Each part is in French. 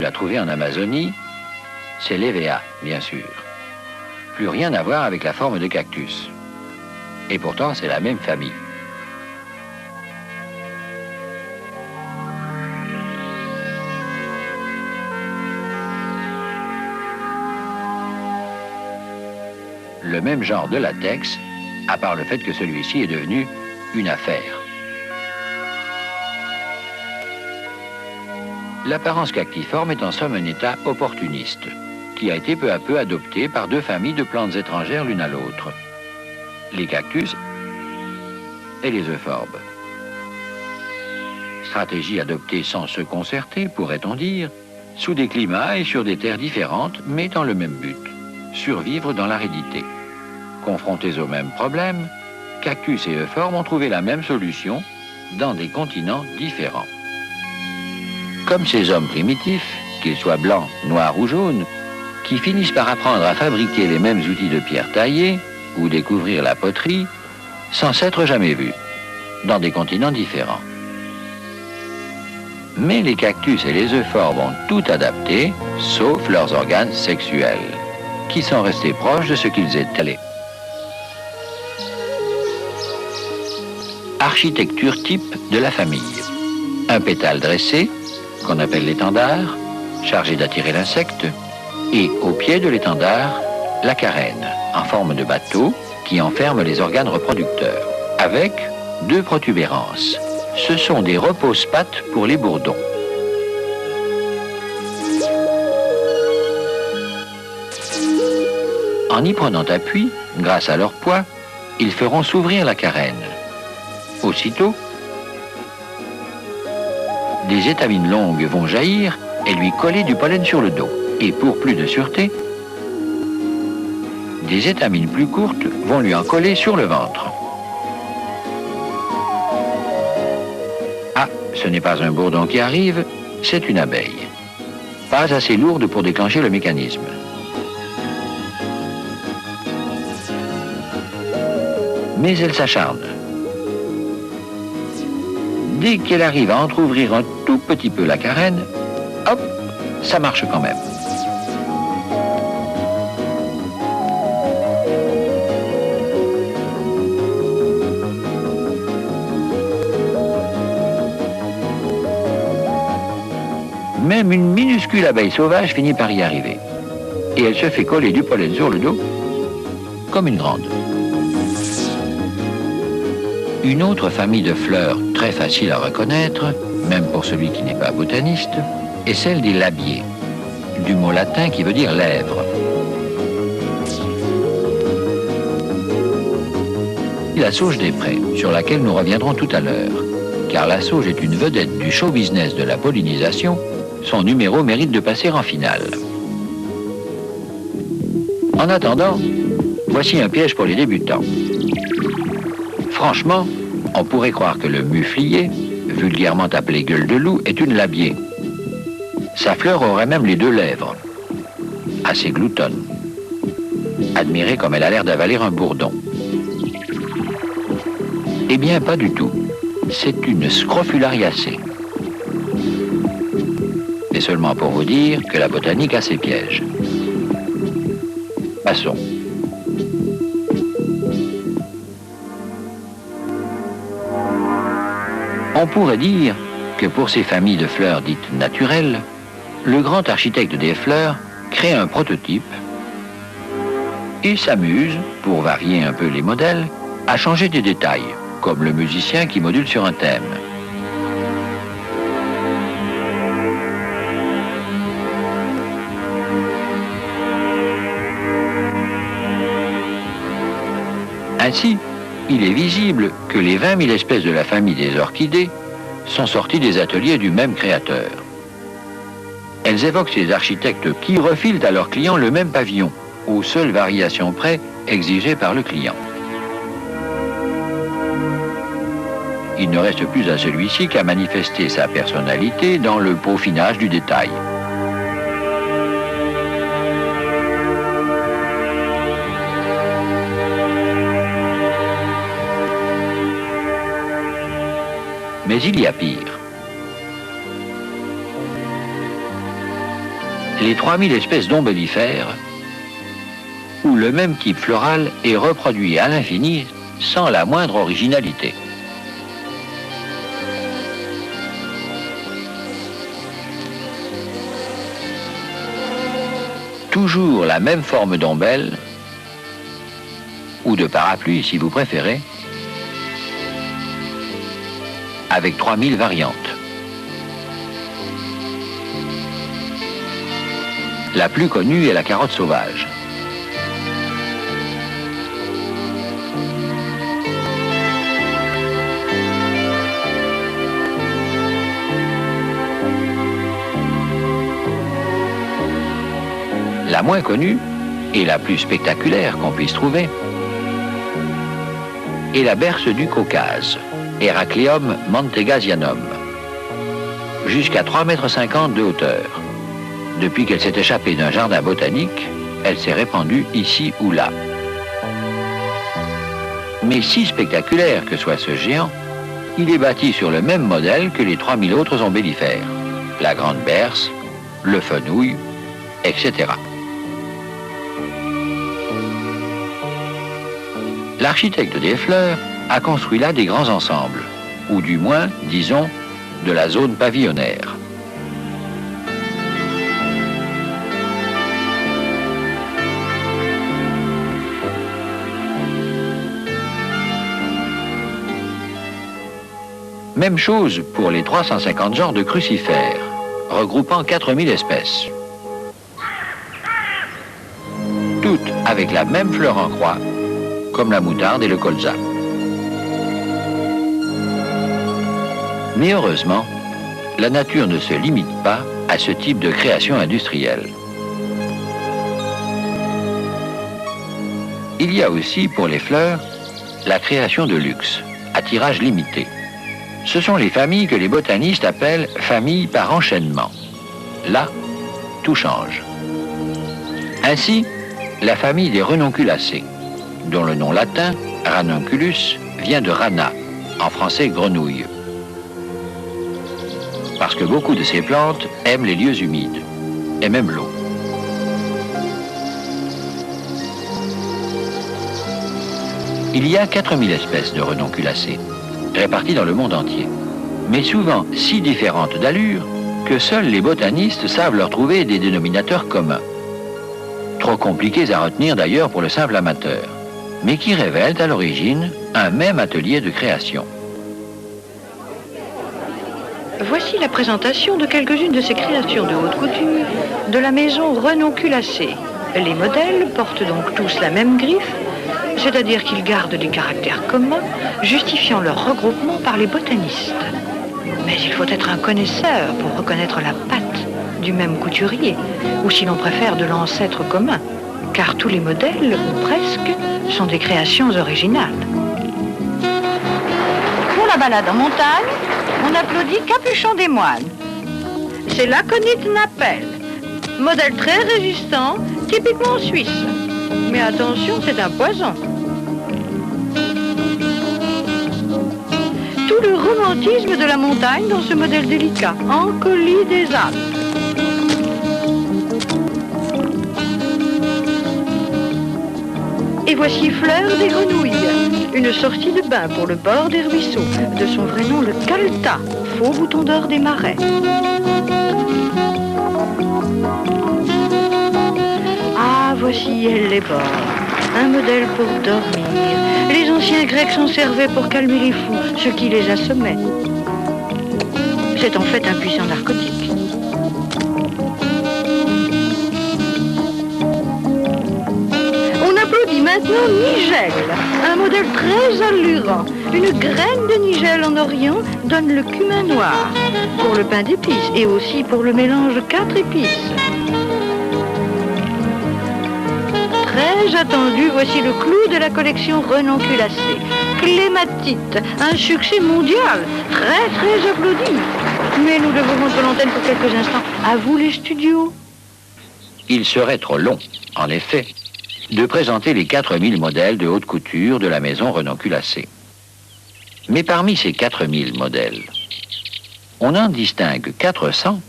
La trouver en Amazonie, c'est l'Hevea, bien sûr. Plus rien à voir avec la forme de cactus. Et pourtant, c'est la même famille. Le même genre de latex, à part le fait que celui-ci est devenu une affaire. L'apparence cactiforme est en somme un état opportuniste, qui a été peu à peu adopté par deux familles de plantes étrangères l'une à l'autre, les cactus et les euphorbes. Stratégie adoptée sans se concerter, pourrait-on dire, sous des climats et sur des terres différentes, mais dans le même but, survivre dans l'aridité. Confrontés au même problème, cactus et euphorbes ont trouvé la même solution dans des continents différents. Comme ces hommes primitifs, qu'ils soient blancs, noirs ou jaunes, qui finissent par apprendre à fabriquer les mêmes outils de pierre taillée ou découvrir la poterie, sans s'être jamais vus, dans des continents différents. Mais les cactus et les euphorbes ont tout adapté, sauf leurs organes sexuels, qui sont restés proches de ce qu'ils étaient. Architecture type de la famille. Un pétale dressé, qu'on appelle l'étendard, chargé d'attirer l'insecte, et au pied de l'étendard, la carène, en forme de bateau, qui enferme les organes reproducteurs, avec deux protubérances. Ce sont des repose-pattes pour les bourdons. En y prenant appui, grâce à leur poids, ils feront s'ouvrir la carène. Aussitôt, des étamines longues vont jaillir et lui coller du pollen sur le dos. Et pour plus de sûreté, des étamines plus courtes vont lui en coller sur le ventre. Ah, ce n'est pas un bourdon qui arrive, c'est une abeille. Pas assez lourde pour déclencher le mécanisme. Mais elle s'acharne. Dès qu'elle arrive à entrouvrir un tout petit peu la carène, hop, ça marche quand même. Même une minuscule abeille sauvage finit par y arriver. Et elle se fait coller du pollen sur le dos, comme une grande. Une autre famille de fleurs très facile à reconnaître, même pour celui qui n'est pas botaniste, est celle des labiées, du mot latin qui veut dire lèvres. La sauge des prés, sur laquelle nous reviendrons tout à l'heure, car la sauge est une vedette du show business de la pollinisation, son numéro mérite de passer en finale. En attendant, voici un piège pour les débutants. Franchement, on pourrait croire que le muflier, vulgairement appelé gueule de loup, est une labiée. Sa fleur aurait même les deux lèvres, assez gloutonne. Admirez comme elle a l'air d'avaler un bourdon. Eh bien, pas du tout. C'est une scrofulariacée. Mais seulement pour vous dire que la botanique a ses pièges. Passons. On pourrait dire que pour ces familles de fleurs dites naturelles, le grand architecte des fleurs crée un prototype et s'amuse, pour varier un peu les modèles, à changer des détails, comme le musicien qui module sur un thème. Ainsi, il est visible que les 20 000 espèces de la famille des orchidées sont sorties des ateliers du même créateur. Elles évoquent ces architectes qui refilent à leurs clients le même pavillon, aux seules variations près exigées par le client. Il ne reste plus à celui-ci qu'à manifester sa personnalité dans le peaufinage du détail. Mais il y a pire. les 3000 espèces d'ombellifères, où le même type floral est reproduit à l'infini sans la moindre originalité. Toujours la même forme d'ombelle, ou de parapluie si vous préférez, avec 3000 variantes. La plus connue est la carotte sauvage. La moins connue, et la plus spectaculaire qu'on puisse trouver, est la berce du Caucase, Heracleum mantegasianum, jusqu'à 3,50 m de hauteur. Depuis qu'elle s'est échappée d'un jardin botanique, elle s'est répandue ici ou là. Mais si spectaculaire que soit ce géant, il est bâti sur le même modèle que les 3000 autres ombellifères, la grande berce, le fenouil, etc. L'architecte des fleurs a construit là des grands ensembles, ou du moins, disons, de la zone pavillonnaire. Même chose pour les 350 genres de crucifères, regroupant 4000 espèces. Toutes avec la même fleur en croix, comme la moutarde et le colza. Mais heureusement, la nature ne se limite pas à ce type de création industrielle. Il y a aussi, pour les fleurs, la création de luxe, à tirage limité. Ce sont les familles que les botanistes appellent familles par enchaînement. Là, tout change. Ainsi, la famille des renonculacées, dont le nom latin, ranunculus, vient de rana, en français grenouille. Parce que beaucoup de ces plantes aiment les lieux humides, et même l'eau. Il y a 4000 espèces de renonculacées, réparties dans le monde entier, mais souvent si différentes d'allure que seuls les botanistes savent leur trouver des dénominateurs communs. Trop compliqués à retenir d'ailleurs pour le simple amateur, mais qui révèlent à l'origine un même atelier de création. Voici la présentation de quelques-unes de ces créations de haute couture de la maison Renonculacée. Les modèles portent donc tous la même griffe, c'est-à-dire qu'ils gardent des caractères communs, justifiant leur regroupement par les botanistes. Mais il faut être un connaisseur pour reconnaître la patte du même couturier, ou si l'on préfère de l'ancêtre commun, car tous les modèles, ou presque, sont des créations originales. Pour la balade en montagne, on applaudit Capuchon des Moines. C'est l'aconite Napel, modèle très résistant, typiquement suisse. Mais attention, c'est un poison. Tout le romantisme de la montagne dans ce modèle délicat, Ancolie des Alpes. Et voici Fleur des Grenouilles, une sortie de bain pour le bord des ruisseaux, de son vrai nom le Calta, faux bouton d'or des marais. Ah, voici elle les bords, un modèle pour dormir. Les anciens Grecs s'en servaient pour calmer les fous, ceux qui les assommaient. C'est en fait un puissant narcotique. Maintenant, Nigel, un modèle très allurant. Une graine de Nigel en Orient donne le cumin noir pour le pain d'épices et aussi pour le mélange 4 épices. Très attendu, voici le clou de la collection Renonculacée. Clématite, un succès mondial, très applaudi. Mais nous devons rendre l'antenne pour quelques instants. À vous les studios. Il serait trop long, en effet, de présenter les 4000 modèles de haute couture de la maison Renonculacée. Mais parmi ces 4000 modèles, on en distingue 400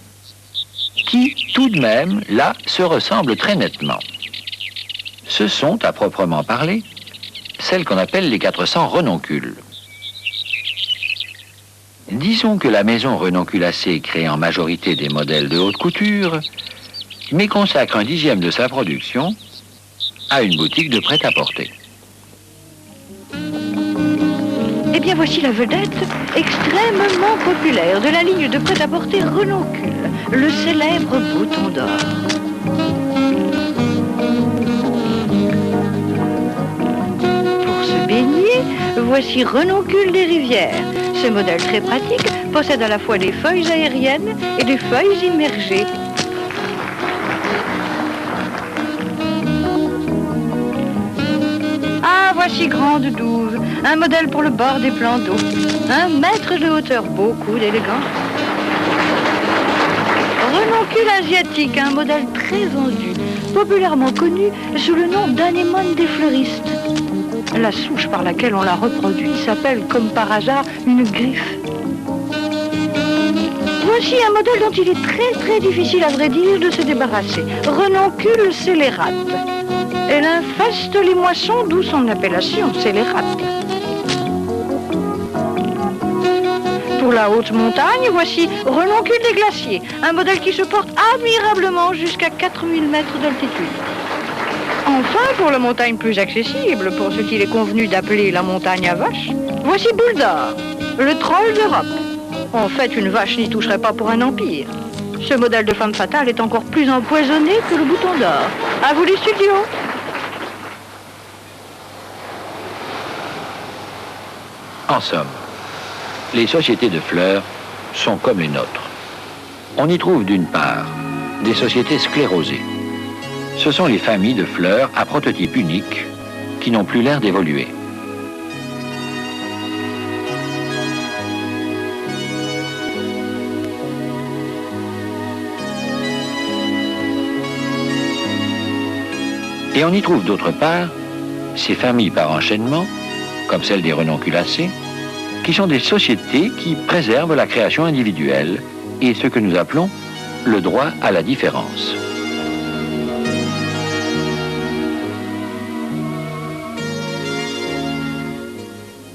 qui, tout de même, là, se ressemblent très nettement. Ce sont, à proprement parler, celles qu'on appelle les 400 renoncules. Disons que la maison renonculacée crée en majorité des modèles de haute couture, mais consacre un dixième de sa production à une boutique de prêt-à-porter. Eh bien, voici la vedette extrêmement populaire de la ligne de prêt-à-porter Renoncule, le célèbre bouton d'or. Pour se baigner, voici Renoncule des rivières. Ce modèle très pratique possède à la fois des feuilles aériennes et des feuilles immergées. Ah, voici Grande Douve, un modèle pour le bord des plans d'eau. 1 mètre de hauteur, beaucoup d'élégance. Renoncule asiatique, un modèle très vendu, populairement connu sous le nom d'anémone des fleuristes. La souche par laquelle on la reproduit s'appelle, comme par hasard, une griffe. Voici un modèle dont il est très difficile, à vrai dire, de se débarrasser. Renoncule scélérate. Elle infeste les moissons, d'où son appellation, scélérate. Pour la haute montagne, voici Renoncule des glaciers, un modèle qui se porte admirablement jusqu'à 4000 mètres d'altitude. Enfin, pour la montagne plus accessible, pour ce qu'il est convenu d'appeler la montagne à vaches, voici Boule d'Or, le troll d'Europe. En fait, une vache n'y toucherait pas pour un empire. Ce modèle de femme fatale est encore plus empoisonné que le bouton d'or. À vous les studios. En somme, les sociétés de fleurs sont comme les nôtres. On y trouve d'une part des sociétés sclérosées. Ce sont les familles de fleurs à prototype unique qui n'ont plus l'air d'évoluer. Et on y trouve d'autre part ces familles par enchaînement, comme celle des renonculacées, qui sont des sociétés qui préservent la création individuelle et ce que nous appelons le droit à la différence.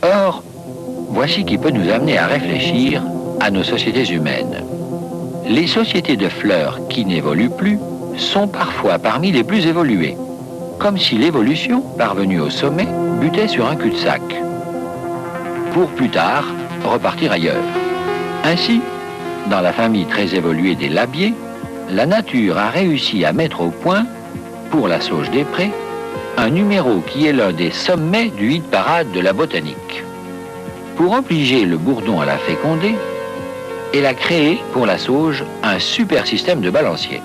Or, voici qui peut nous amener à réfléchir à nos sociétés humaines. Les sociétés de fleurs qui n'évoluent plus sont parfois parmi les plus évoluées, comme si l'évolution, parvenue au sommet, butait sur un cul-de-sac, pour plus tard repartir ailleurs. Ainsi, dans la famille très évoluée des labiers, la nature a réussi à mettre au point, pour la sauge des prés, un numéro qui est l'un des sommets du hit-parade de la botanique. Pour obliger le bourdon à la féconder, elle a créé pour la sauge un super système de balancier.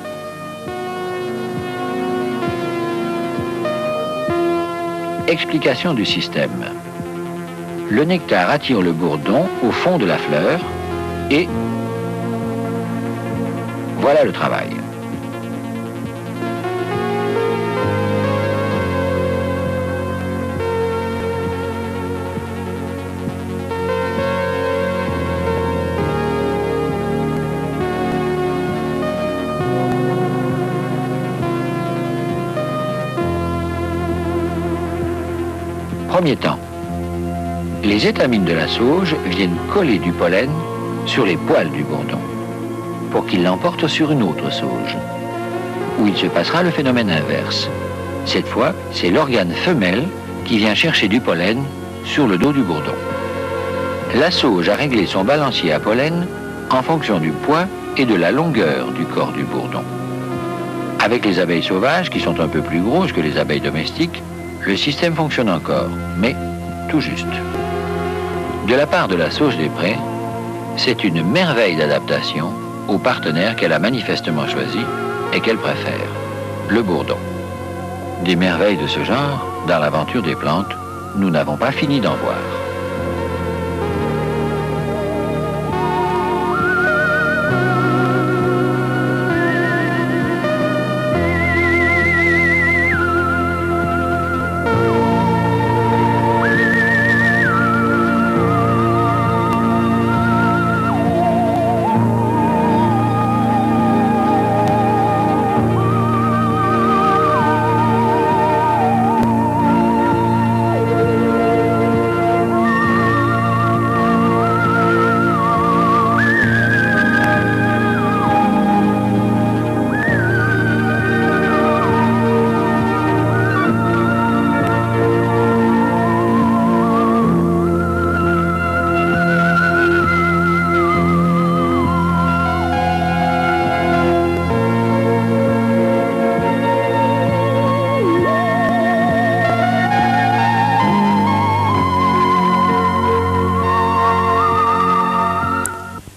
Explication du système. Le nectar attire le bourdon au fond de la fleur et voilà le travail. Premier temps, les étamines de la sauge viennent coller du pollen sur les poils du bourdon pour qu'il l'emporte sur une autre sauge, où il se passera le phénomène inverse. Cette fois, c'est l'organe femelle qui vient chercher du pollen sur le dos du bourdon. La sauge a réglé son balancier à pollen en fonction du poids et de la longueur du corps du bourdon. Avec les abeilles sauvages, qui sont un peu plus grosses que les abeilles domestiques, le système fonctionne encore, mais tout juste. De la part de la sauge des prés, c'est une merveille d'adaptation au partenaire qu'elle a manifestement choisi et qu'elle préfère, le bourdon. Des merveilles de ce genre, dans l'aventure des plantes, nous n'avons pas fini d'en voir.